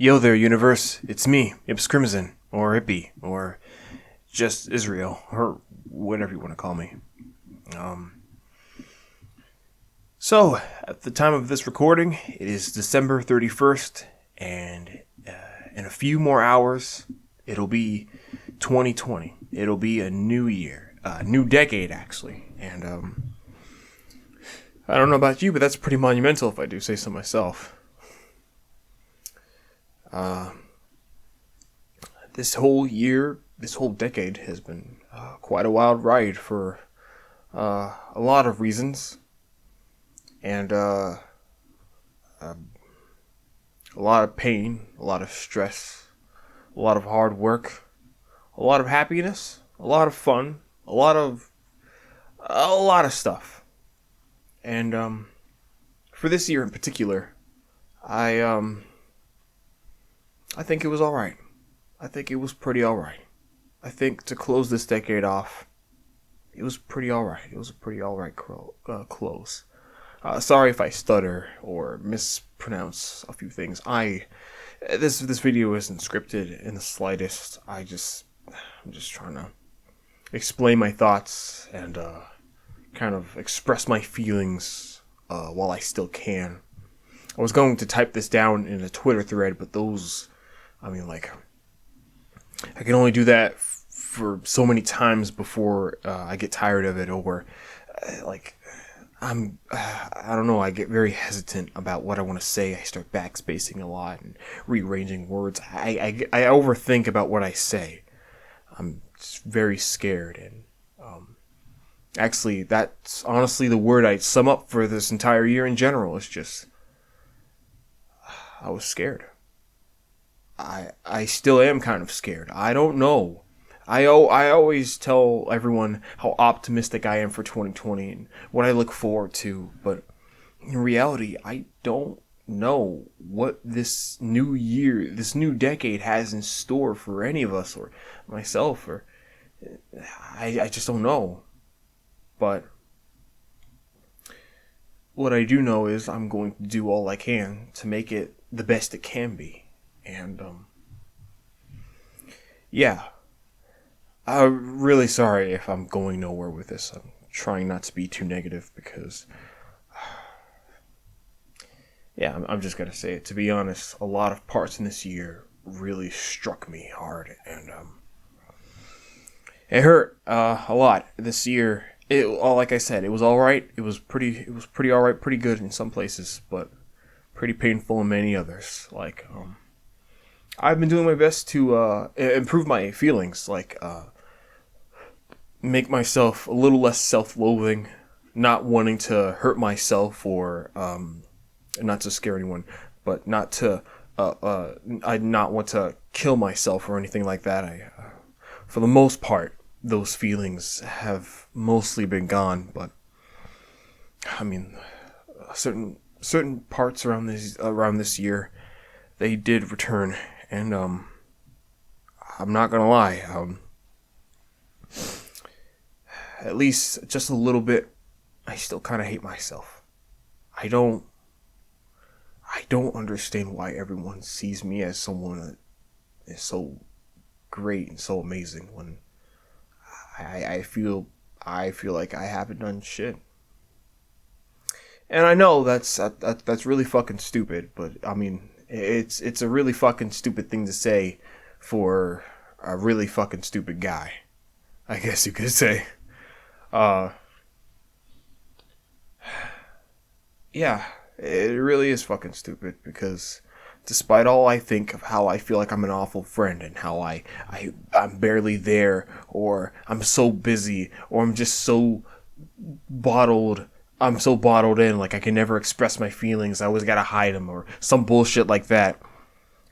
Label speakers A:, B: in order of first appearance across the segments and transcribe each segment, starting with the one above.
A: Yo there, universe. It's me, Ips Crimson, or Ippy, or just Israel, or whatever you want to call me. So, at the time of this recording, it is December 31st, and in a few more hours, it'll be 2020. It'll be a new year, a new decade, actually. And I don't know about you, but that's pretty monumental if I do say so myself. This whole year, this whole decade has been quite a wild ride for a lot of reasons. And a lot of pain, a lot of stress, a lot of hard work, a lot of happiness, a lot of fun, a lot of stuff. And for this year in particular, I think it was all right. I think it was pretty all right. I think to close this decade off, it was pretty all right. It was a pretty all right close. Sorry if I stutter or mispronounce a few things. This video isn't scripted in the slightest. I'm just trying to explain my thoughts and kind of express my feelings while I still can. I was going to type this down in a Twitter thread, but I can only do that for so many times before I get tired of it, or I don't know, I get very hesitant about what I want to say. I start backspacing a lot and rearranging words. I overthink about what I say. I'm just very scared, and actually, that's honestly the word I'd sum up for this entire year in general. It's just, I was scared. I still am kind of scared. I don't know. I always tell everyone how optimistic I am for 2020 and what I look forward to, but in reality, I don't know what this new year, this new decade has in store for any of us or myself, or I just don't know. But what I do know is I'm going to do all I can to make it the best it can be. And yeah. I'm really sorry if I'm going nowhere with this. I'm trying not to be too negative because, yeah, I'm just going to say it. To be honest, a lot of parts in this year really struck me hard, and it hurt a lot this year. Like I said, it was all right. It was pretty all right, pretty good in some places, but pretty painful in many others. I've been doing my best to improve my feelings, make myself a little less self-loathing, not wanting to hurt myself or not to scare anyone, but not to I not want to kill myself or anything like that. For the most part, those feelings have mostly been gone, but I mean, certain parts around this year, they did return, and I'm not gonna lie, at least just a little bit, I still kind of hate myself. I don't understand why everyone sees me as someone that is so great and so amazing when I feel like I haven't done shit. And I know that's really fucking stupid, but I mean, it's a really fucking stupid thing to say for a really fucking stupid guy, I guess you could say. Yeah, it really is fucking stupid because despite all I think of how I feel like I'm an awful friend and how I'm barely there, or I'm so busy, or I'm just so bottled in, like I can never express my feelings, I always gotta hide them, or some bullshit like that.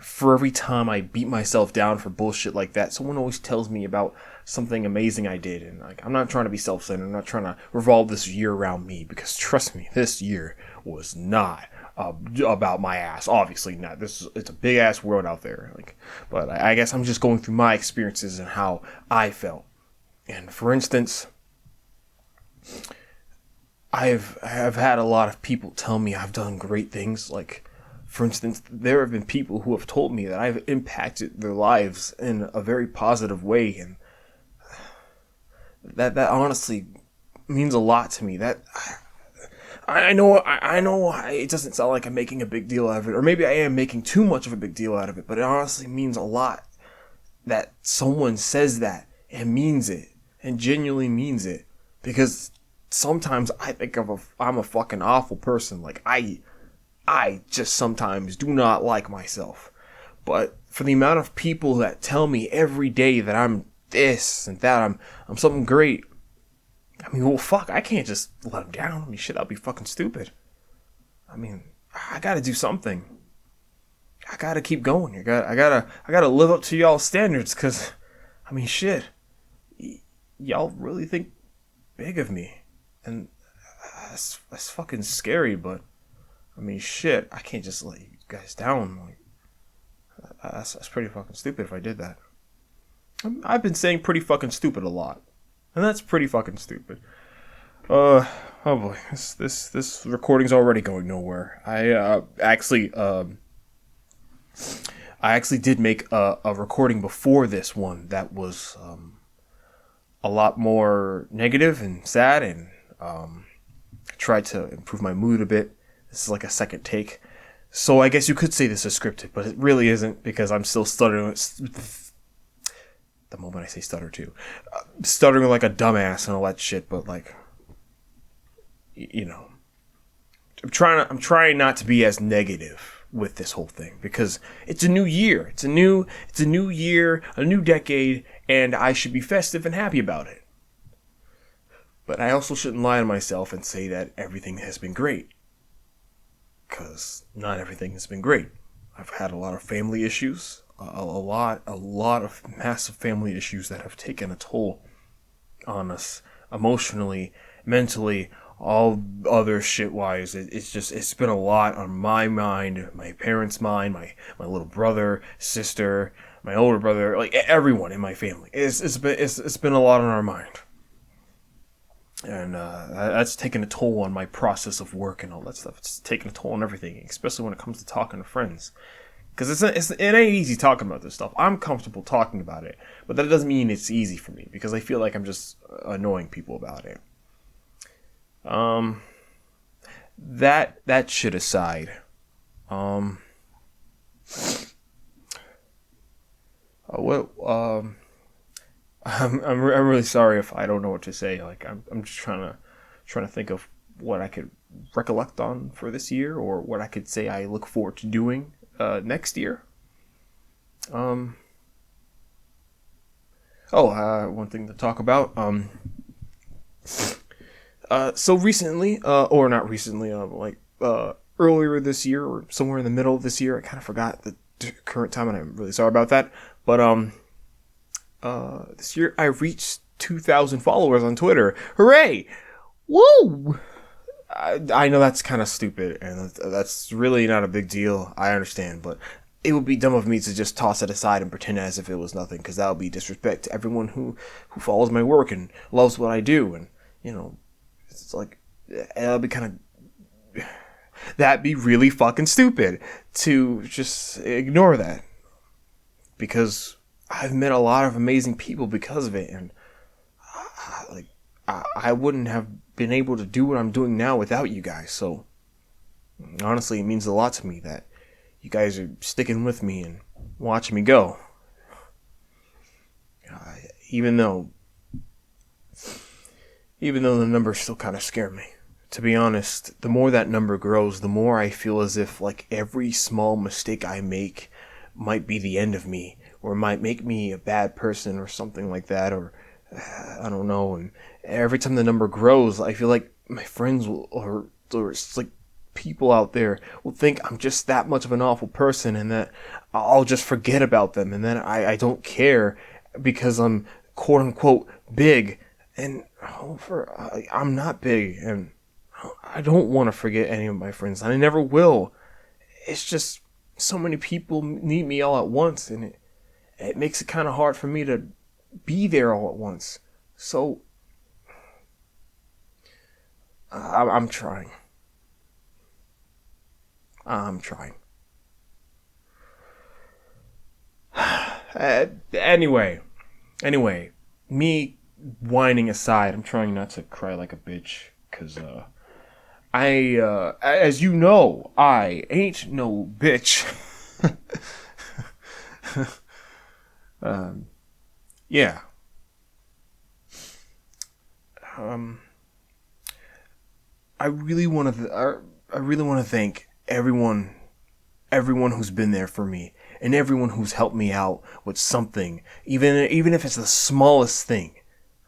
A: For every time I beat myself down for bullshit like that, someone always tells me about something amazing I did, and I'm not trying to be self-centered. I'm not trying to revolve this year around me, because trust me, this year was not about my ass. Obviously not. It's a big ass world out there. But I guess I'm just going through my experiences and how I felt. And for instance, I've had a lot of people tell me I've done great things, For instance, there have been people who have told me that I've impacted their lives in a very positive way, and that honestly means a lot to me. That I know it doesn't sound like I'm making a big deal out of it, or maybe I am making too much of a big deal out of it, but it honestly means a lot that someone says that and means it and genuinely means it, because sometimes I think I'm a fucking awful person. Like I just sometimes do not like myself. But for the amount of people that tell me every day that I'm this and that, I'm something great. I mean, well, fuck, I can't just let them down. I mean, shit, that'd be fucking stupid. I mean, I gotta do something. I gotta keep going. I gotta live up to y'all's standards, cause, I mean, shit, y'all really think big of me, and that's fucking scary. But I mean, shit, I can't just let you guys down. Like, that's pretty fucking stupid if I did that. I've been saying pretty fucking stupid a lot, and that's pretty fucking stupid. Oh boy, this recording's already going nowhere. I actually did make a recording before this one that was a lot more negative and sad, and tried to improve my mood a bit. This is like a second take, so I guess you could say this is scripted, but it really isn't, because I'm still stuttering. The moment I say stutter too, stuttering like a dumbass and all that shit. But like, you know, I'm trying not to be as negative with this whole thing, because it's a new year. It's a new year, a new decade, and I should be festive and happy about it. But I also shouldn't lie to myself and say that everything has been great, because not everything has been great. I've had a lot of family issues, a lot of massive family issues that have taken a toll on us emotionally, mentally, all other shit wise. It's been a lot on my mind, my parents' mind, my little brother, sister, my older brother, like everyone in my family. It's been a lot on our mind. And that's taken a toll on my process of work and all that stuff. It's taken a toll on everything, especially when it comes to talking to friends. Because it ain't easy talking about this stuff. I'm comfortable talking about it, but that doesn't mean it's easy for me, because I feel like I'm just annoying people about it. That shit aside, I'm really sorry if I don't know what to say. Like I'm just trying to think of what I could recollect on for this year, or what I could say I look forward to doing next year. One thing to talk about. So recently, or not recently, earlier this year, or somewhere in the middle of this year, I kind of forgot the current time, and I'm really sorry about that. But this year I reached 2,000 followers on Twitter. Hooray! Woo! I know that's kind of stupid, and that's really not a big deal. I understand, but it would be dumb of me to just toss it aside and pretend as if it was nothing, because that would be disrespect to everyone who follows my work and loves what I do. And, you know, it's like, that'd be really fucking stupid to just ignore that, because I've met a lot of amazing people because of it, and I wouldn't have been able to do what I'm doing now without you guys. So honestly, it means a lot to me that you guys are sticking with me and watching me go. Even though the numbers still kind of scare me. To be honest, the more that number grows, the more I feel as if like every small mistake I make might be the end of me, or might make me a bad person or something like that, or I don't know. And every time the number grows, I feel like my friends will, or it's like people out there will think I'm just that much of an awful person, and that I'll just forget about them, and then I don't care because I'm quote unquote big, and I'm not big, and I don't want to forget any of my friends, and I never will. It's just so many people need me all at once, and it makes it kind of hard for me to be there all at once. So I'm trying. Anyway, me whining aside, I'm trying not to cry like a bitch, cause as you know, I ain't no bitch. Yeah. I really want to. I really want to thank everyone who's been there for me, and everyone who's helped me out with something, even if it's the smallest thing.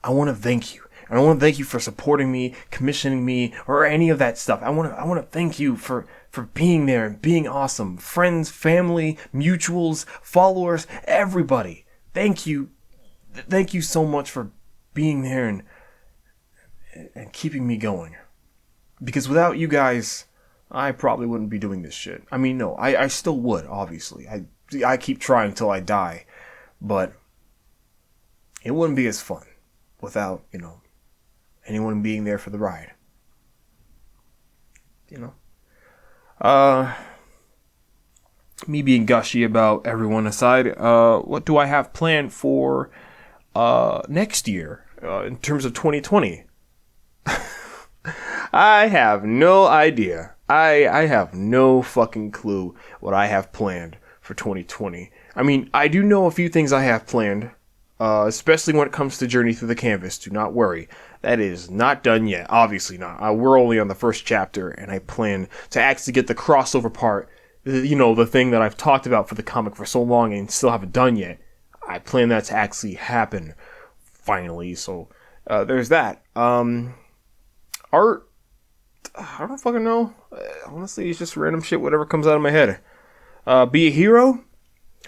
A: I want to thank you. And I want to thank you for supporting me, commissioning me, or any of that stuff. I want to thank you for being there and being awesome. Friends, family, mutuals, followers, everybody. Thank you. Thank you so much for being there and keeping me going. Because without you guys, I probably wouldn't be doing this shit. I mean, no, I still would, obviously. I keep trying till I die. But it wouldn't be as fun without, anyone being there for the ride. Me being gushy about everyone aside, what do I have planned for next year in terms of 2020? I have no idea. I have no fucking clue what I have planned for 2020. I mean, I do know a few things I have planned, especially when it comes to Journey Through the Canvas. Do not worry. That is not done yet. Obviously not. We're only on the first chapter, and I plan to actually get the crossover part, the thing that I've talked about for the comic for so long and still haven't done yet. I plan that to actually happen finally, so there's that. Art, I don't fucking know. Honestly, it's just random shit, whatever comes out of my head. Be a hero?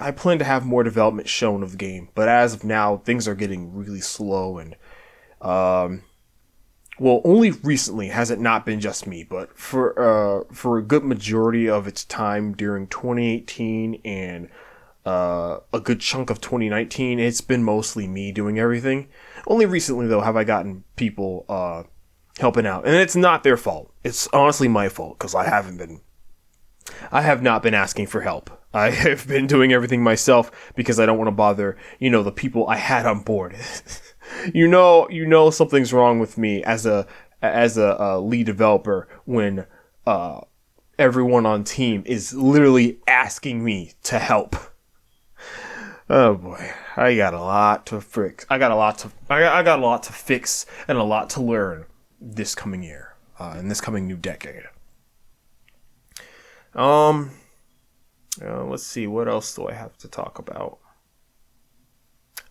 A: I plan to have more development shown of the game, but as of now, things are getting really slow, and only recently has it not been just me, but for a good majority of its time during 2018 and a good chunk of 2019, it's been mostly me doing everything. Only recently, though, have I gotten people helping out, and it's not their fault. It's honestly my fault, because I have not been asking for help. I have been doing everything myself because I don't want to bother, the people I had on board. you know something's wrong with me as a lead developer when everyone on team is literally asking me to help. Oh boy, I got a lot to fix. I got a lot to fix and a lot to learn this coming year, in this coming new decade. Let's see, what else do I have to talk about?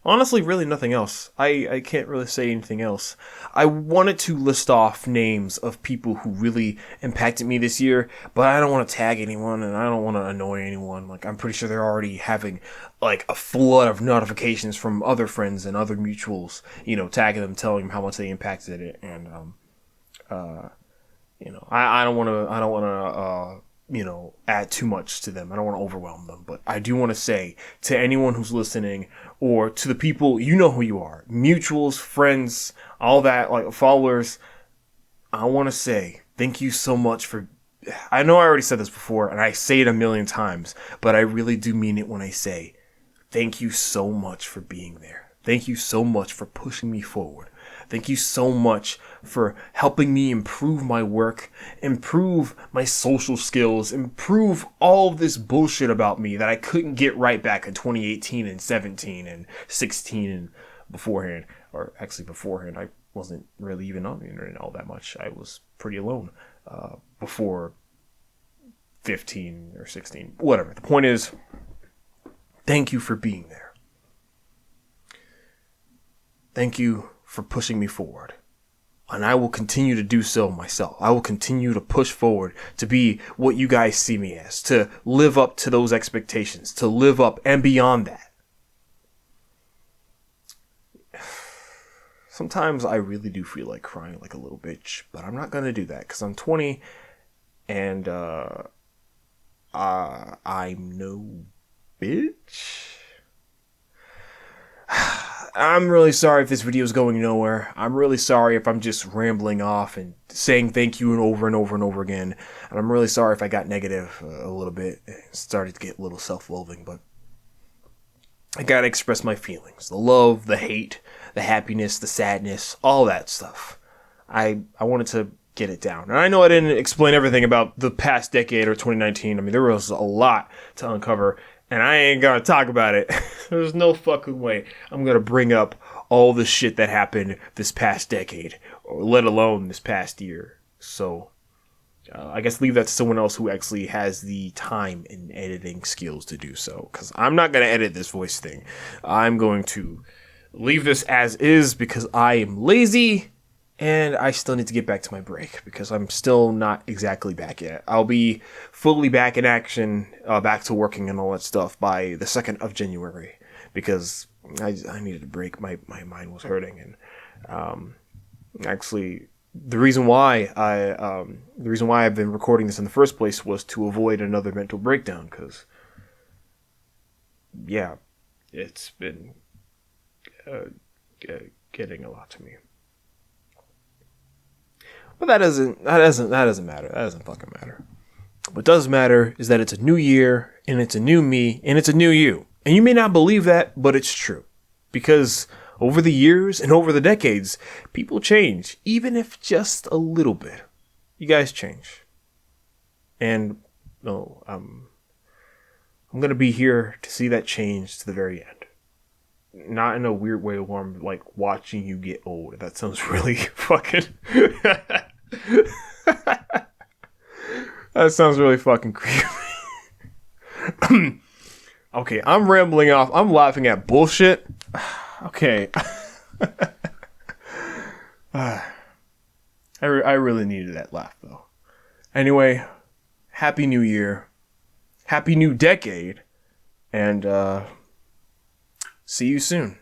A: Honestly, really nothing else. I can't really say anything else. I wanted to list off names of people who really impacted me this year, but I don't want to tag anyone and I don't want to annoy anyone. Like, I'm pretty sure they're already having, like, a flood of notifications from other friends and other mutuals, tagging them, telling them how much they impacted it, and, I don't want to, add too much to them. I don't want to overwhelm them, but I do want to say to anyone who's listening, or to the people, who you are, mutuals, friends, all that, like followers, I want to say thank you so much for, I know I already said this before, and I say it a million times, but I really do mean it when I say thank you so much for being there. Thank you so much for pushing me forward. Thank you so much for helping me improve my work, improve my social skills, improve all of this bullshit about me that I couldn't get right back in 2018 and 17 and 16 and beforehand. Or actually beforehand, I wasn't really even on the internet all that much. I was pretty alone before 15 or 16. Whatever. The point is, thank you for being there. Thank you for pushing me forward. And I will continue to do so myself. I will continue to push forward to be what you guys see me as, to live up to those expectations, to live up and beyond that. Sometimes I really do feel like crying like a little bitch, but I'm not going to do that because I'm 20 and I'm no bitch. I'm really sorry if this video is going nowhere. I'm really sorry if I'm just rambling off and saying thank you and over and over and over again. And I'm really sorry if I got negative a little bit and started to get a little self-loathing. But I gotta express my feelings. The love, the hate, the happiness, the sadness, all that stuff. I wanted to get it down. And I know I didn't explain everything about the past decade or 2019. I mean, there was a lot to uncover, and I ain't gonna talk about it. There's no fucking way I'm gonna bring up all the shit that happened this past decade, or let alone this past year. So, I guess leave that to someone else who actually has the time and editing skills to do so. Because I'm not going to edit this voice thing. I'm going to leave this as is because I am lazy and I still need to get back to my break because I'm still not exactly back yet. I'll be fully back in action, back to working and all that stuff by the 2nd of January because I needed a break. My mind was hurting and actually... The reason why I've been recording this in the first place was to avoid another mental breakdown. Because, yeah, it's been getting a lot to me. But that doesn't matter. That doesn't fucking matter. What does matter is that it's a new year and it's a new me and it's a new you. And you may not believe that, but it's true. Because over the years and over the decades, people change, even if just a little bit. You guys change. And no, I'm going to be here to see that change to the very end. Not in a weird way where I'm like watching you get old. That sounds really fucking... That sounds really fucking creepy. Okay, I'm rambling off. I'm laughing at bullshit. Okay. I really needed that laugh, though. Anyway, Happy New Year. Happy New Decade. And see you soon.